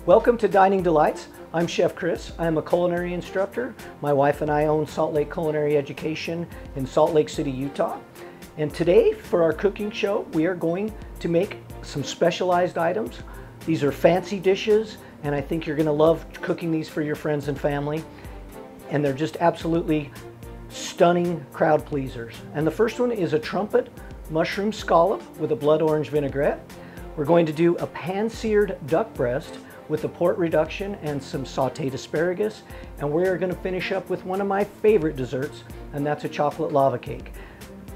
Welcome to Dining Delights. I'm Chef Chris. I'm a culinary instructor. My wife and I own Salt Lake Culinary Education in Salt Lake City, Utah. And today, for our cooking show, we are going to make some specialized items. These are fancy dishes, and I think you're going to love cooking these for your friends and family. And they're just absolutely stunning crowd pleasers. And the first one is a trumpet mushroom scallop with a blood orange vinaigrette. We're going to do a pan-seared duck breast with a port reduction and some sauteed asparagus. And we're going to finish up with one of my favorite desserts, and that's a chocolate lava cake.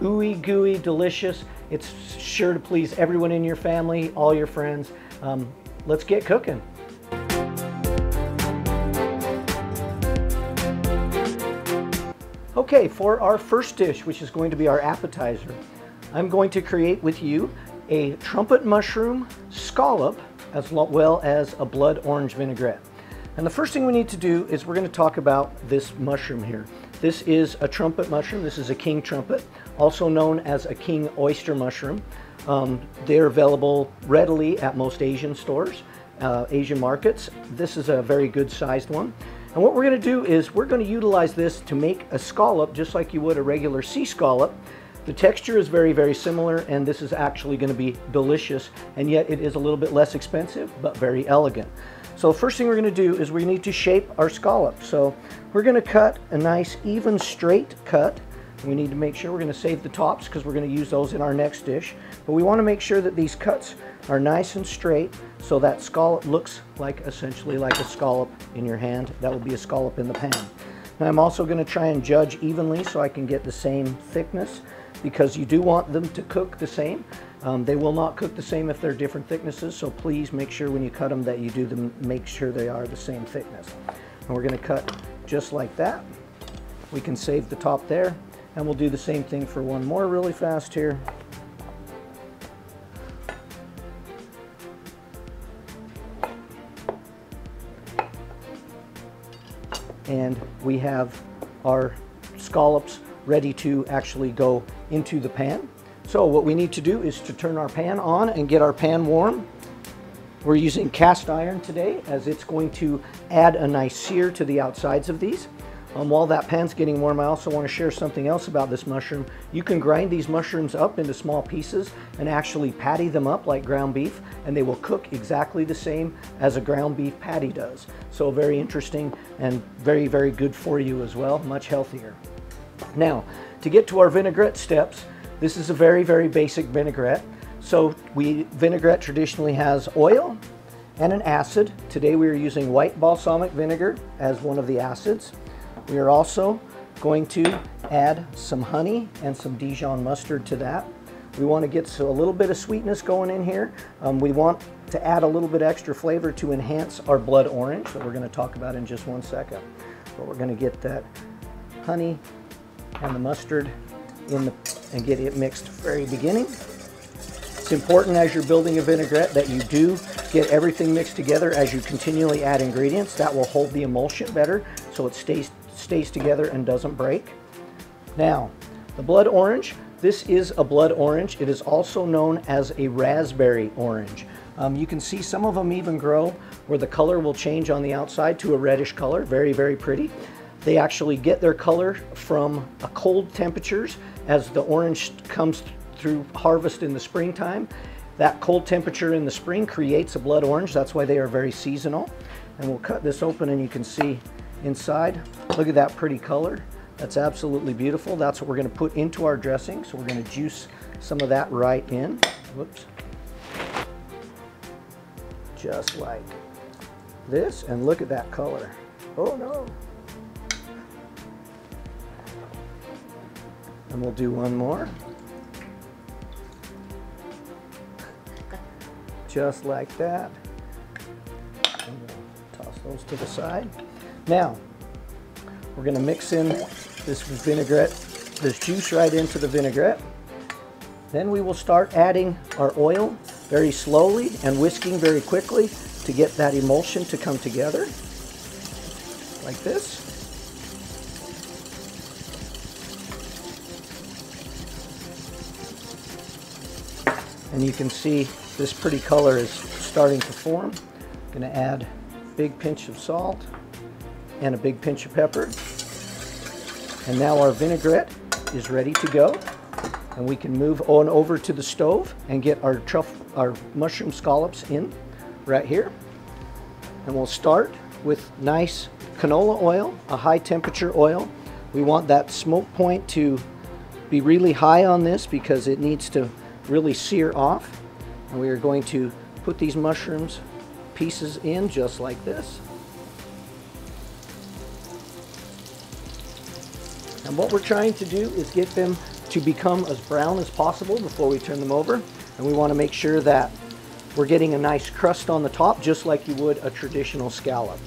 Ooey gooey, delicious. It's sure to please everyone in your family, all your friends. Let's get cooking. Okay, for our first dish, which is going to be our appetizer, I'm going to create with you a trumpet mushroom scallop as well as a blood orange vinaigrette. And the first thing we need to do is we're going to talk about this mushroom here. This is a trumpet mushroom. This is a king trumpet, also known as a king oyster mushroom. They're available readily at most Asian stores, Asian markets. This is a very good sized one. And what we're going to do is we're going to utilize this to make a scallop just like you would a regular sea scallop. The texture is very, very similar, and this is actually going to be delicious, and yet it is a little bit less expensive, but very elegant. So the first thing we're going to do is we need to shape our scallop. So we're going to cut a nice, even, straight cut. We need to make sure we're going to save the tops because we're going to use those in our next dish. But we want to make sure that these cuts are nice and straight so that scallop looks like, essentially like a scallop in your hand. That will be a scallop in the pan. Now I'm also going to try and judge evenly so I can get the same thickness, because you do want them to cook the same. They will not cook the same if they're different thicknesses, so please make sure when you cut them that you do them, make sure they are the same thickness. And we're going to cut just like that. We can save the top there, and we'll do the same thing for one more really fast here. And we have our scallops ready to actually go into the pan. So what we need to do is to turn our pan on and get our pan warm. We're using cast iron today as it's going to add a nice sear to the outsides of these. While that pan's getting warm, I also want to share something else about this mushroom. You can grind these mushrooms up into small pieces and actually patty them up like ground beef, and they will cook exactly the same as a ground beef patty does. So very interesting and very, very good for you as well, much healthier. Now, to get to our vinaigrette steps, this is a very, very basic vinaigrette. So vinaigrette traditionally has oil and an acid. Today we are using white balsamic vinegar as one of the acids. We are also going to add some honey and some Dijon mustard to that. We want to get a little bit of sweetness going in here. We want to add a little bit extra flavor to enhance our blood orange that we're going to talk about in just one second. But we're going to get that honey and the mustard and get it mixed very beginning. It's important as you're building a vinaigrette that you do get everything mixed together as you continually add ingredients. That will hold the emulsion better so it stays together and doesn't break. Now, the blood orange, this is a blood orange. It is also known as a raspberry orange. You can see some of them even grow where the color will change on the outside to a reddish color. Very, very pretty. They actually get their color from cold temperatures as the orange comes through harvest in the springtime. That cold temperature in the spring creates a blood orange. That's why they are very seasonal. And we'll cut this open and you can see inside. Look at that pretty color. That's absolutely beautiful. That's what we're going to put into our dressing. So we're going to juice some of that right in. Whoops. Just like this. And look at that color. Oh no. And we'll do one more. Just like that. And we'll toss those to the side. Now, we're going to mix in this vinaigrette, this juice right into the vinaigrette. Then we will start adding our oil very slowly and whisking very quickly to get that emulsion to come together, like this. And you can see this pretty color is starting to form. Gonna add a big pinch of salt and a big pinch of pepper. And now our vinaigrette is ready to go. And we can move on over to the stove and get our mushroom scallops in right here. And we'll start with nice canola oil, a high temperature oil. We want that smoke point to be really high on this because it needs to really sear off. And we are going to put these mushrooms pieces in just like this. And what we're trying to do is get them to become as brown as possible before we turn them over. And we want to make sure that we're getting a nice crust on the top, just like you would a traditional scallop.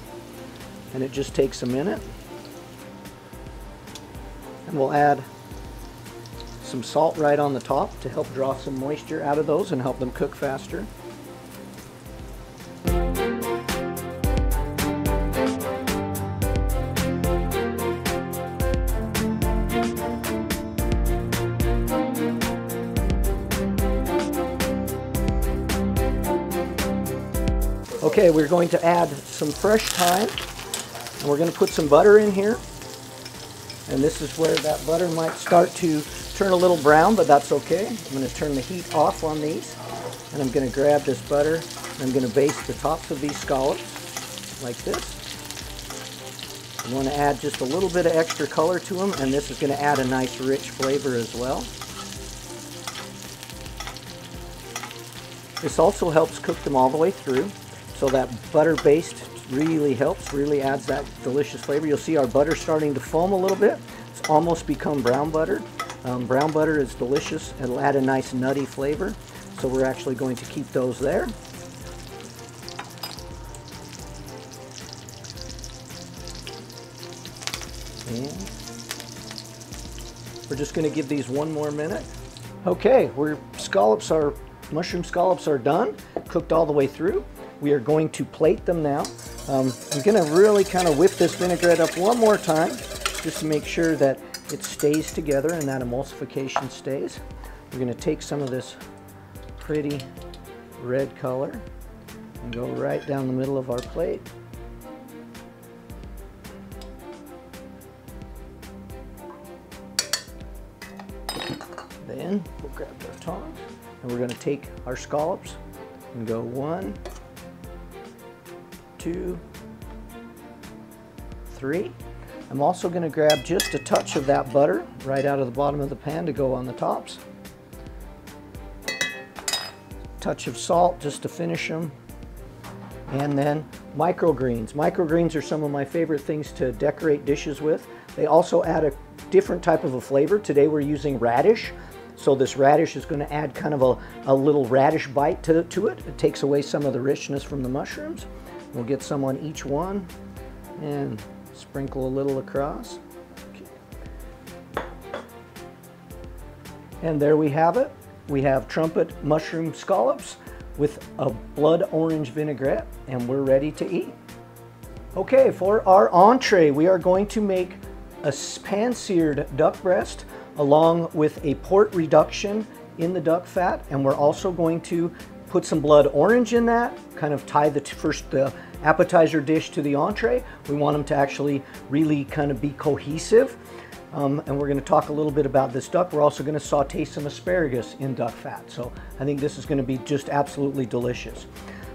And it just takes a minute. And we'll add some salt right on the top to help draw some moisture out of those and help them cook faster. Okay, we're going to add some fresh thyme, and we're going to put some butter in here. And this is where that butter might start to turn a little brown, but that's okay. I'm going to turn the heat off on these, and I'm going to grab this butter, and I'm going to baste the tops of these scallops like this. I want to add just a little bit of extra color to them, and this is going to add a nice rich flavor as well. This also helps cook them all the way through. So that butter baste really helps, really adds that delicious flavor. You'll see our butter starting to foam a little bit. It's almost become brown butter. Brown butter is delicious. It'll add a nice nutty flavor. So we're actually going to keep those there. And we're just going to give these one more minute. Okay, mushroom scallops are done, cooked all the way through. We are going to plate them now. I'm going to really kind of whip this vinaigrette up one more time just to make sure that it stays together and that emulsification stays. We're going to take some of this pretty red color and go right down the middle of our plate. Then we'll grab our tongs and we're going to take our scallops and go 1, 2, 3. I'm also going to grab just a touch of that butter right out of the bottom of the pan to go on the tops. Touch of salt just to finish them. And then microgreens. Microgreens are some of my favorite things to decorate dishes with. They also add a different type of a flavor. Today we're using radish. So this radish is going to add kind of a little radish bite to it. It takes away some of the richness from the mushrooms. We'll get some on each one and sprinkle a little across. Okay. And there we have it. We have trumpet mushroom scallops with a blood orange vinaigrette, and we're ready to eat. Okay, for our entree, we are going to make a pan-seared duck breast along with a port reduction in the duck fat, and we're also going to put some blood orange in that, kind of tie the appetizer dish to the entree. We want them to actually really kind of be cohesive. And we're going to talk a little bit about this duck. We're also going to saute some asparagus in duck fat. So I think this is going to be just absolutely delicious.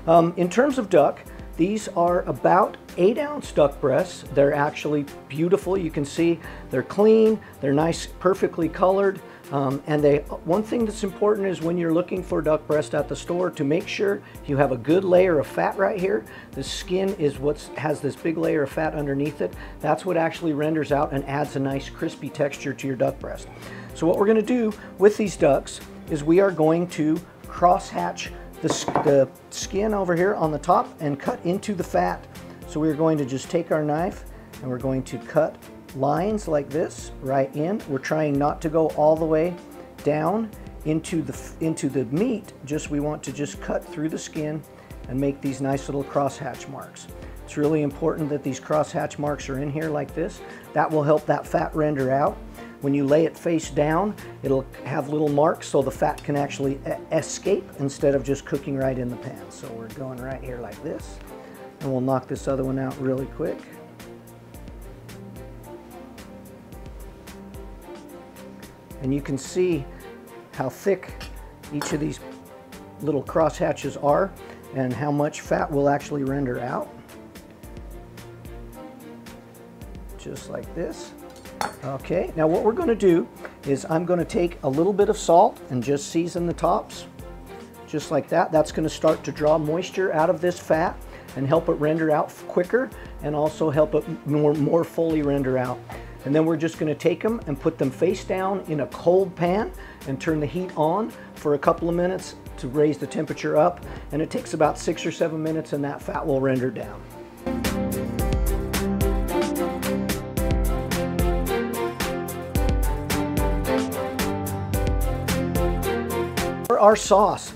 In terms of duck, these are about 8-ounce duck breasts. They're actually beautiful. You can see they're clean, they're nice, perfectly colored. And one thing that's important is when you're looking for duck breast at the store, to make sure you have a good layer of fat right here. The skin is what has this big layer of fat underneath it. That's what actually renders out and adds a nice crispy texture to your duck breast. So what we're going to do with these ducks is we are going to cross-hatch the skin over here on the top and cut into the fat. So we're going to just take our knife and we're going to cut lines like this right in. We're trying not to go all the way down into the meat. We want to just cut through the skin and make these nice little crosshatch marks. It's really important that these crosshatch marks are in here like this. That will help that fat render out. When you lay it face down, it'll have little marks so the fat can actually escape instead of just cooking right in the pan. So we're going right here like this. And we'll knock this other one out really quick. And you can see how thick each of these little cross hatches are and how much fat will actually render out. Just like this. Okay, now what we're going to do is I'm going to take a little bit of salt and just season the tops. Just like that. That's going to start to draw moisture out of this fat and help it render out quicker and also help it more fully render out. And then we're just going to take them and put them face down in a cold pan and turn the heat on for a couple of minutes to raise the temperature up. And it takes about 6 or 7 minutes and that fat will render down. For our sauce,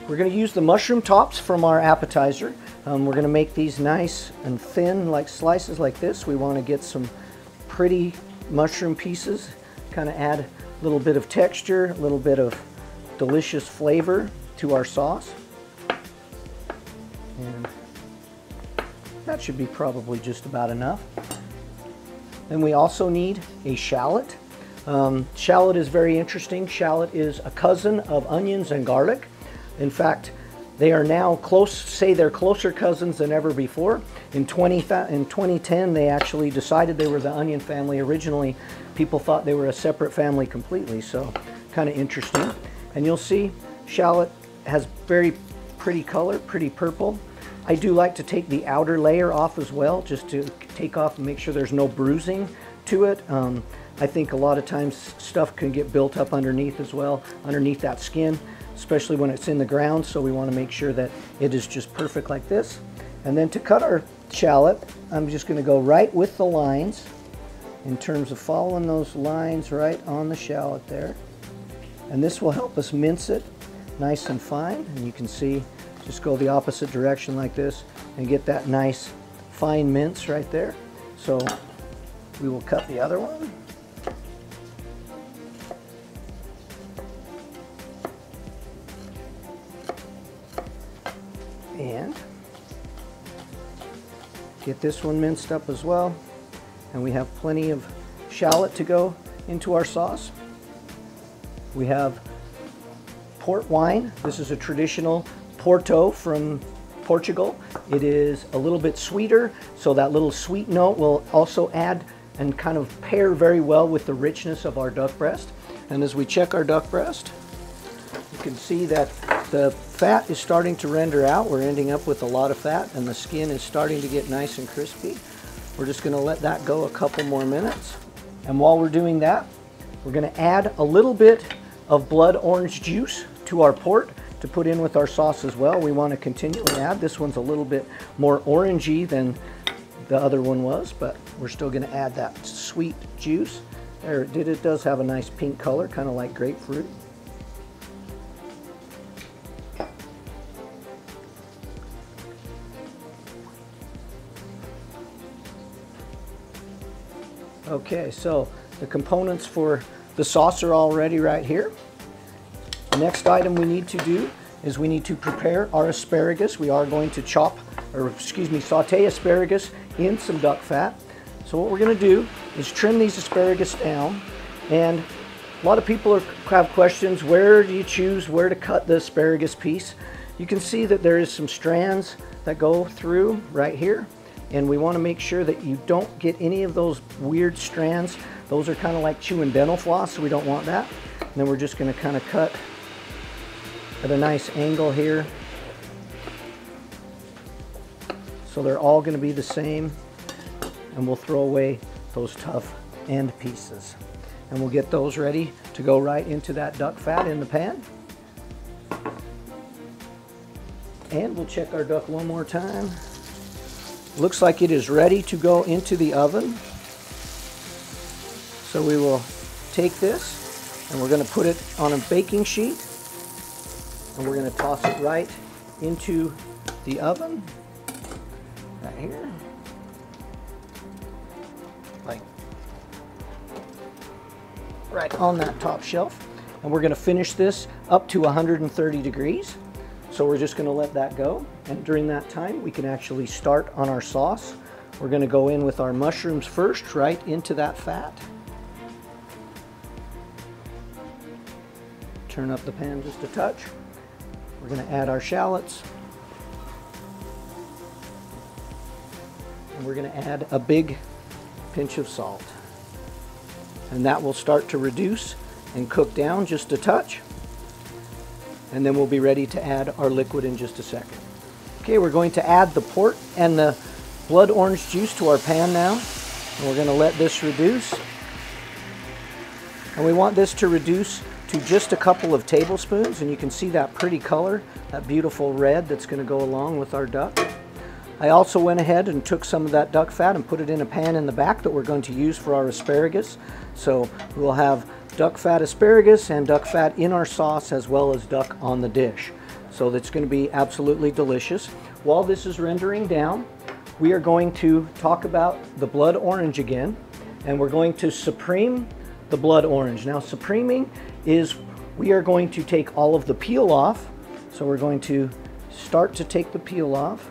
we're going to use the mushroom tops from our appetizer. We're going to make these nice and thin, like slices like this. We want to get some pretty mushroom pieces, kind of add a little bit of texture, a little bit of delicious flavor to our sauce. And that should be probably just about enough. Then we also need a shallot. Shallot is very interesting. Shallot is a cousin of onions and garlic. In fact, they are now they're closer cousins than ever before. In 2010, they actually decided they were the onion family. Originally, people thought they were a separate family completely, so kind of interesting. And you'll see shallot has very pretty color, pretty purple. I do like to take the outer layer off as well, just to take off and make sure there's no bruising to it. I think a lot of times stuff can get built up underneath as well, underneath that skin, especially when it's in the ground, so we want to make sure that it is just perfect like this. And then to cut our shallot, I'm just going to go right with the lines in terms of following those lines right on the shallot there. And this will help us mince it nice and fine. And you can see, just go the opposite direction like this and get that nice fine mince right there. So we will cut the other one. And get this one minced up as well. And we have plenty of shallot to go into our sauce. We have port wine. This is a traditional Porto from Portugal. It is a little bit sweeter, so that little sweet note will also add and kind of pair very well with the richness of our duck breast. And as we check our duck breast, you can see that the fat is starting to render out. We're ending up with a lot of fat and the skin is starting to get nice and crispy. We're just going to let that go a couple more minutes. And while we're doing that, we're going to add a little bit of blood orange juice to our port to put in with our sauce as well. We want to continually add. This one's a little bit more orangey than the other one was, but we're still going to add that sweet juice. There it did. It does have a nice pink color, kind of like grapefruit. Okay, so the components for the sauce are all ready right here. The next item we need to do is we need to prepare our asparagus. We are going to saute asparagus in some duck fat. So what we're going to do is trim these asparagus down. And a lot of people have questions, where do you choose where to cut the asparagus piece? You can see that there is some strands that go through right here. And we want to make sure that you don't get any of those weird strands. Those are kind of like chewing dental floss, so we don't want that. And then we're just going to kind of cut at a nice angle here. So they're all going to be the same. And we'll throw away those tough end pieces. And we'll get those ready to go right into that duck fat in the pan. And we'll check our duck one more time. Looks like it is ready to go into the oven. So we will take this and we're going to put it on a baking sheet and we're going to toss it right into the oven right here, like right on that top shelf. And we're going to finish this up to 130 degrees. So we're just going to let that go, and during that time we can actually start on our sauce. We're going to go in with our mushrooms first, right into that fat. Turn up the pan just a touch. We're going to add our shallots. And we're going to add a big pinch of salt. And that will start to reduce and cook down just a touch. And then we'll be ready to add our liquid in just a second. Okay, we're going to add the port and the blood orange juice to our pan now. And we're going to let this reduce. And we want this to reduce to just a couple of tablespoons, and you can see that pretty color, that beautiful red that's going to go along with our duck. I also went ahead and took some of that duck fat and put it in a pan in the back that we're going to use for our asparagus. So we'll have duck fat asparagus and duck fat in our sauce, as well as duck on the dish. So that's going to be absolutely delicious. While this is rendering down, we are going to talk about the blood orange again, and we're going to supreme the blood orange. Now, supreming is we are going to take all of the peel off. So we're going to start to take the peel off.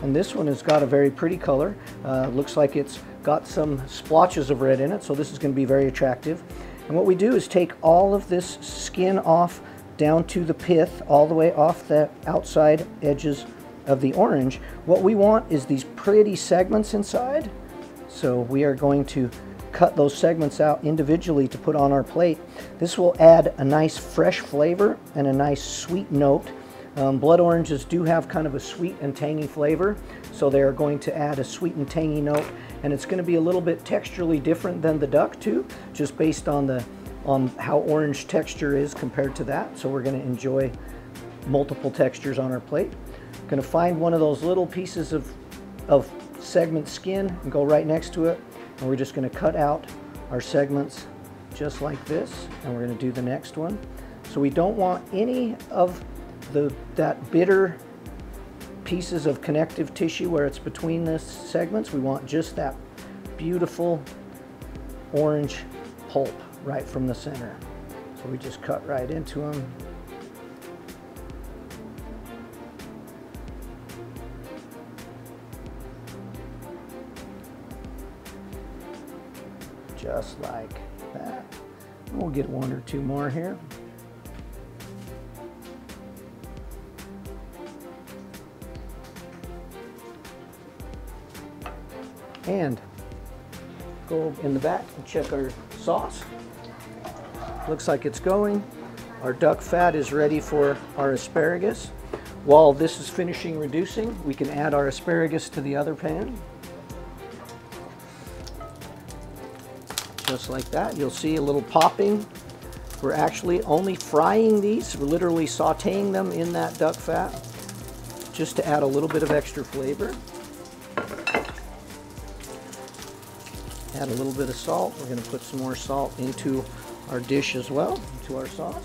And this one has got a very pretty color. Looks like it's got some splotches of red in it, so this is going to be very attractive. And what we do is take all of this skin off down to the pith, all the way off the outside edges of the orange. What we want is these pretty segments inside. So we are going to cut those segments out individually to put on our plate. This will add a nice fresh flavor and a nice sweet note. Blood oranges do have kind of a sweet and tangy flavor, so they are going to add a sweet and tangy note, and it's going to be a little bit texturally different than the duck too, just based on how orange texture is compared to that. So we're going to enjoy multiple textures on our plate. Going to find one of those little pieces of segment skin and go right next to it. And we're just going to cut out our segments just like this, and we're going to do the next one. So we don't want any of that bitter pieces of connective tissue where it's between the segments. We want just that beautiful orange pulp right from the center. So we just cut right into them. Just like that. And we'll get one or two more here. And go in the back and check our sauce. Looks like it's going. Our duck fat is ready for our asparagus. While this is finishing reducing, we can add our asparagus to the other pan. Just like that. You'll see a little popping. We're actually only frying these. We're literally sauteing them in that duck fat just to add a little bit of extra flavor. Add a little bit of salt. We're going to put some more salt into our dish as well, into our sauce.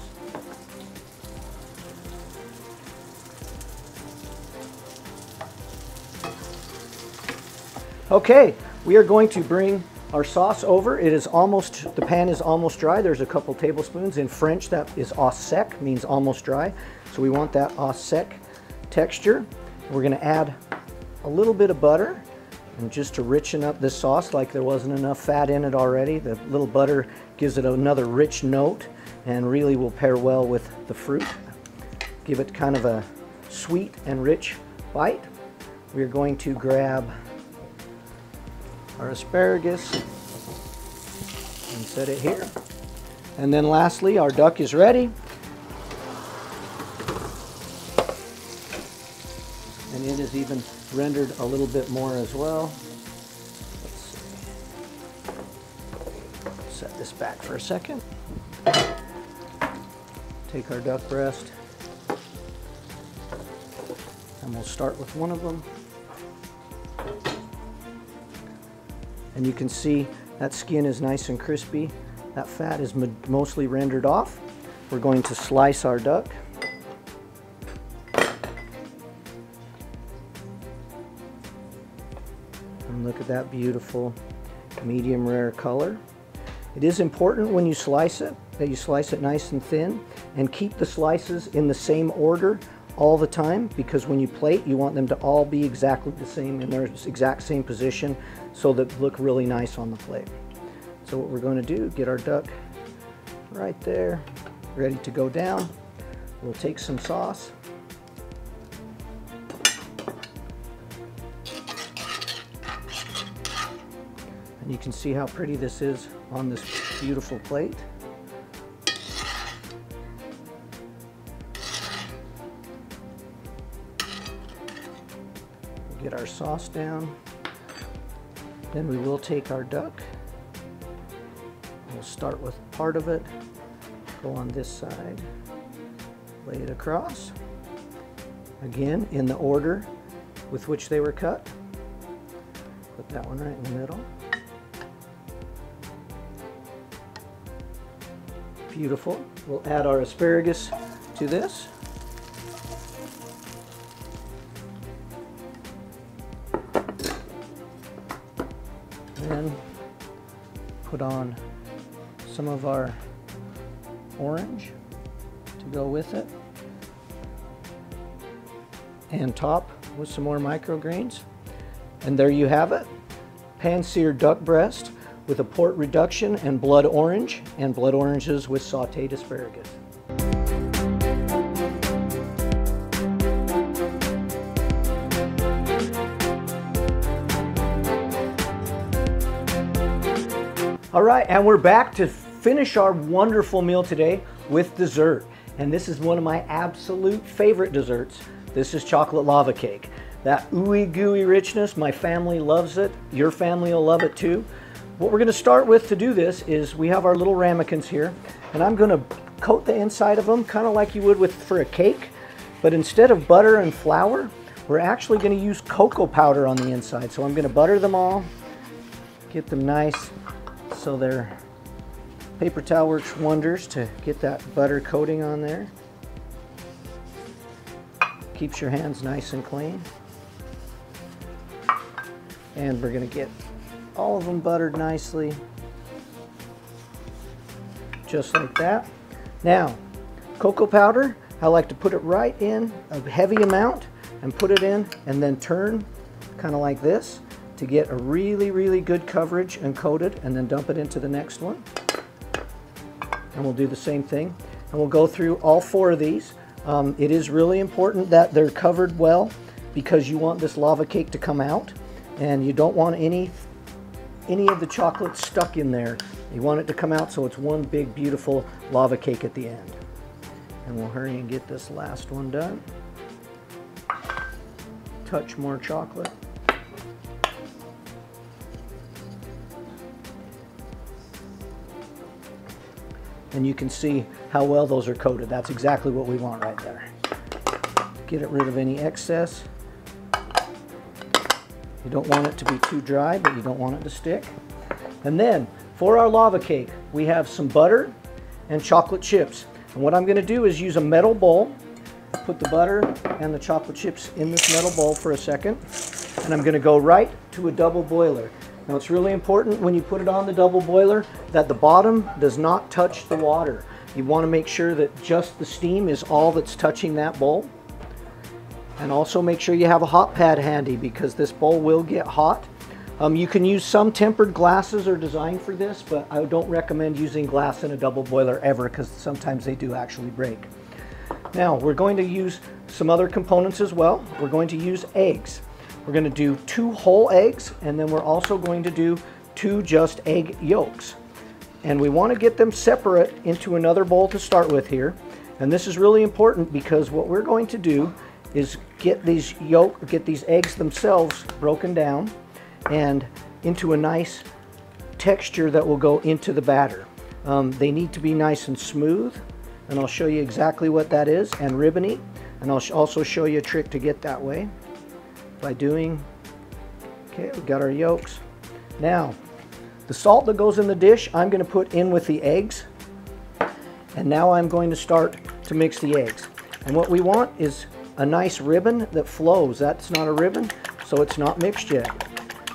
Okay, we are going to bring our sauce over. It is almost, the pan is almost dry. There's a couple tablespoons. In French, that is au sec, means almost dry. So we want that au sec texture. We're going to add a little bit of butter, and just to richen up this sauce, like there wasn't enough fat in it already. The little butter gives it another rich note and really will pair well with the fruit. Give it kind of a sweet and rich bite. We're going to grab our asparagus and set it here. And then lastly, our duck is ready. And it is even rendered a little bit more as well. Let's see. Set this back for a second. Take our duck breast, and we'll start with one of them. And you can see that skin is nice and crispy. That fat is mostly rendered off. We're going to slice our duck. And look at that beautiful medium rare color. It is important when you slice it that you slice it nice and thin, and keep the slices in the same order all the time, because when you plate, you want them to all be exactly the same in their exact same position so that they look really nice on the plate. So what we're going to do, get our duck right there, ready to go down. We'll take some sauce. And you can see how pretty this is on this beautiful plate. We'll get our sauce down. Then we will take our duck. We'll start with part of it, go on this side, lay it across. Again, in the order with which they were cut. Put that one right in the middle. Beautiful. We'll add our asparagus to this. Then put on some of our orange to go with it. And top with some more microgreens. And there you have it. Pan-seared duck breast with a port reduction and blood oranges with sauteed asparagus. All right, and we're back to finish our wonderful meal today with dessert. And this is one of my absolute favorite desserts. This is chocolate lava cake. That ooey gooey richness, my family loves it. Your family will love it too. What we're going to start with to do this is we have our little ramekins here, and I'm going to coat the inside of them kind of like you would for a cake, but instead of butter and flour, we're actually going to use cocoa powder on the inside. So I'm going to butter them all, get them nice so their paper towel works wonders to get that butter coating on there. Keeps your hands nice and clean. And we're going to get all of them buttered nicely, just like that. Now, cocoa powder, I like to put it right in a heavy amount and put it in and then turn kind of like this to get a really, really good coverage and coated, and then dump it into the next one. And we'll do the same thing. And we'll go through all 4 of these. It is really important that they're covered well because you want this lava cake to come out, and you don't want any of the chocolate stuck in there. You want it to come out so it's one big beautiful lava cake at the end. And we'll hurry and get this last one done. Touch more chocolate. And you can see how well those are coated. That's exactly what we want right there. Get rid of any excess. You don't want it to be too dry, but you don't want it to stick. And then for our lava cake, we have some butter and chocolate chips. And what I'm going to do is use a metal bowl, put the butter and the chocolate chips in this metal bowl for a second, and I'm going to go right to a double boiler. Now it's really important when you put it on the double boiler that the bottom does not touch the water. You want to make sure that just the steam is all that's touching that bowl. And also make sure you have a hot pad handy because this bowl will get hot. You can use some tempered glasses or designed for this, but I don't recommend using glass in a double boiler ever because sometimes they do actually break. Now we're going to use some other components as well. We're going to use eggs. We're going to do 2 whole eggs, and then we're also going to do 2 just egg yolks. And we want to get them separate into another bowl to start with here. And this is really important because what we're going to do is get these eggs themselves broken down and into a nice texture that will go into the batter. They need to be nice and smooth, and I'll show you exactly what that is, and ribbony, and I'll also show you a trick to get that way by doing, okay, we've got our yolks. Now, the salt that goes in the dish, I'm going to put in with the eggs, and now I'm going to start to mix the eggs. And what we want is a nice ribbon that flows. That's not a ribbon, so it's not mixed yet.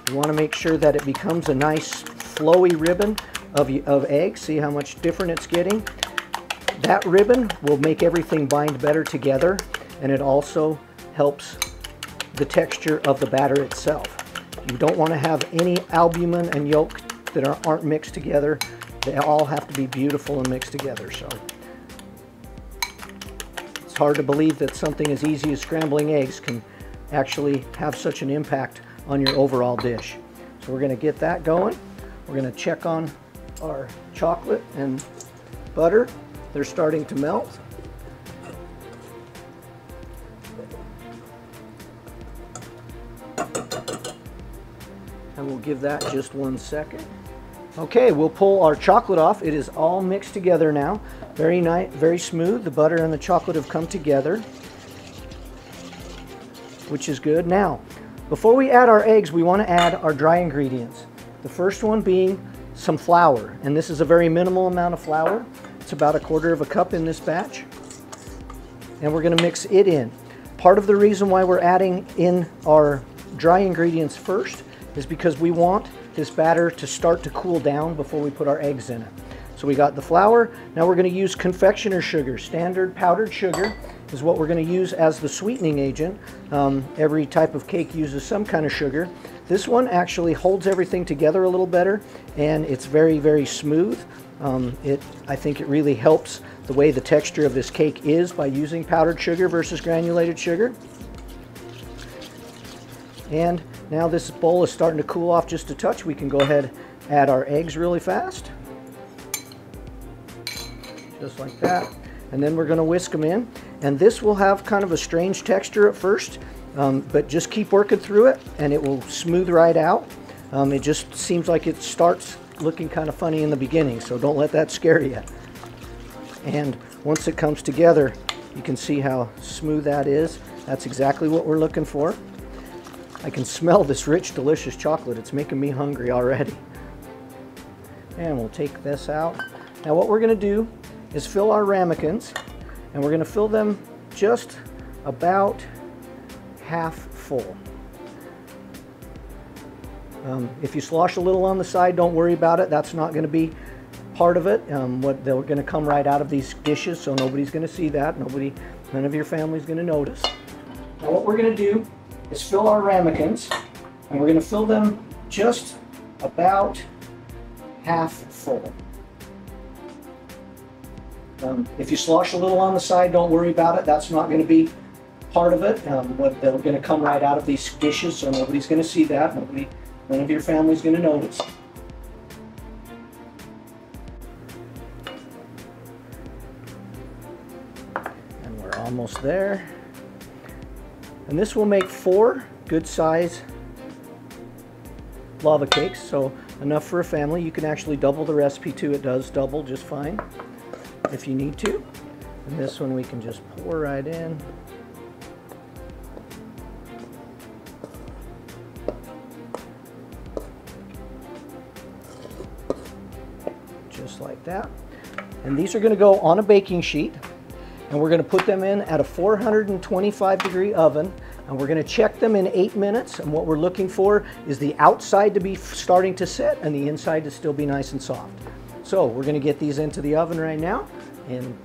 You want to make sure that it becomes a nice flowy ribbon of eggs. See how much different it's getting? That ribbon will make everything bind better together, and it also helps the texture of the batter itself. You don't want to have any albumin and yolk that aren't mixed together. They all have to be beautiful and mixed together. So it's hard to believe that something as easy as scrambling eggs can actually have such an impact on your overall dish. So we're going to get that going. We're going to check on our chocolate and butter. They're starting to melt. And we'll give that just 1 second. Okay, we'll pull our chocolate off. It is all mixed together now. Very nice, very smooth. The butter and the chocolate have come together, which is good. Now, before we add our eggs, we want to add our dry ingredients. The first one being some flour, and this is a very minimal amount of flour. It's about 1/4 cup in this batch, and we're going to mix it in. Part of the reason why we're adding in our dry ingredients first is because we want this batter to start to cool down before we put our eggs in it. So we got the flour. Now we're going to use confectioner sugar. Standard powdered sugar is what we're going to use as the sweetening agent. Every type of cake uses some kind of sugar. This one actually holds everything together a little better, and it's very, very smooth. I think it really helps the way the texture of this cake is by using powdered sugar versus granulated sugar. And now this bowl is starting to cool off just a touch. We can go ahead and add our eggs really fast. Just like that. And then we're going to whisk them in. And this will have kind of a strange texture at first, but just keep working through it and it will smooth right out. It just seems like it starts looking kind of funny in the beginning, so don't let that scare you. And once it comes together, you can see how smooth that is. That's exactly what we're looking for. I can smell this rich, delicious chocolate. It's making me hungry already. And we'll take this out. Now what we're going to do is fill our ramekins, and we're going to fill them just about half full. If you slosh a little on the side, don't worry about it. That's not going to be part of it. They're going to come right out of these dishes, so nobody's going to see that. None of your family's going to notice. Now what we're going to do is fill our ramekins, and we're going to fill them just about half full. If you slosh a little on the side, don't worry about it. That's not going to be part of it. They're going to come right out of these dishes, so nobody's going to see that. None of your family's going to notice. And we're almost there. And this will make 4 good size lava cakes, so enough for a family. You can actually double the recipe too. It does double just fine if you need to. And this one we can just pour right in. Just like that. And these are going to go on a baking sheet, and we're going to put them in at a 425-degree oven, and we're going to check them in 8 minutes. And what we're looking for is the outside to be starting to set and the inside to still be nice and soft. So we're going to get these into the oven right now, and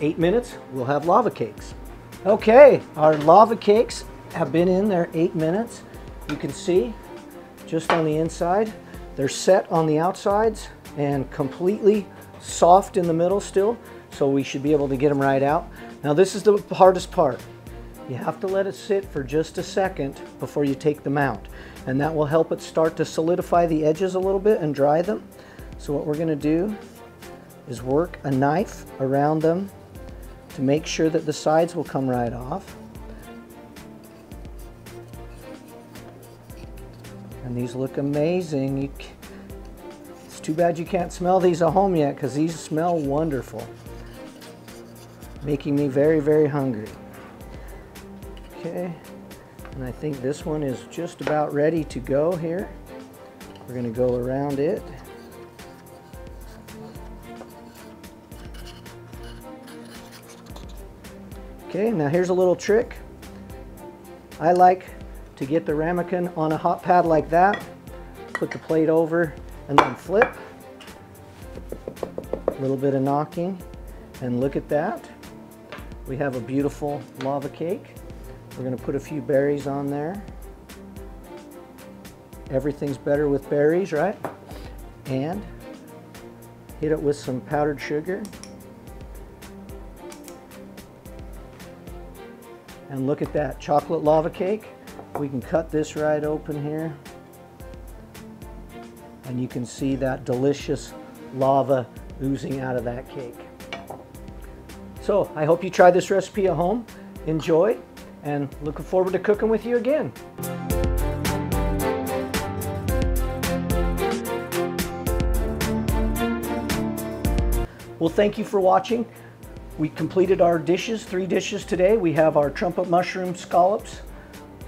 8 minutes, we'll have lava cakes. Okay, our lava cakes have been in there 8 minutes. You can see just on the inside, they're set on the outsides and completely soft in the middle still, so we should be able to get them right out. Now this is the hardest part. You have to let it sit for just a second before you take them out, and that will help it start to solidify the edges a little bit and dry them. So what we're going to do is work a knife around them to make sure that the sides will come right off. And these look amazing. It's too bad you can't smell these at home yet, because these smell wonderful. Making me very, very hungry. Okay, and I think this one is just about ready to go here. We're going to go around it. Okay, now here's a little trick. I like to get the ramekin on a hot pad like that, put the plate over, and then flip. A little bit of knocking, and look at that. we have a beautiful lava cake. We're going to put a few berries on there. Everything's better with berries, right? And hit it with some powdered sugar. And look at that, chocolate lava cake. We can cut this right open here. And you can see that delicious lava oozing out of that cake. So I hope you try this recipe at home, enjoy, and looking forward to cooking with you again. Well, thank you for watching. We completed our dishes, 3 dishes today. We have our trumpet mushroom scallops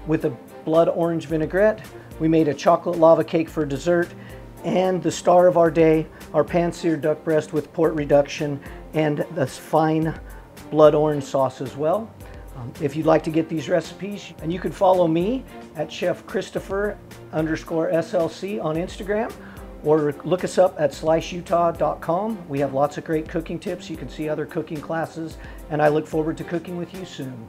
with a blood orange vinaigrette. We made a chocolate lava cake for dessert, and the star of our day, our pan-seared duck breast with port reduction and this fine blood orange sauce as well. If you'd like to get these recipes, and you can follow me at Chef Christopher_SLC on Instagram, or look us up at sliceutah.com. We have lots of great cooking tips. You can see other cooking classes, and I look forward to cooking with you soon.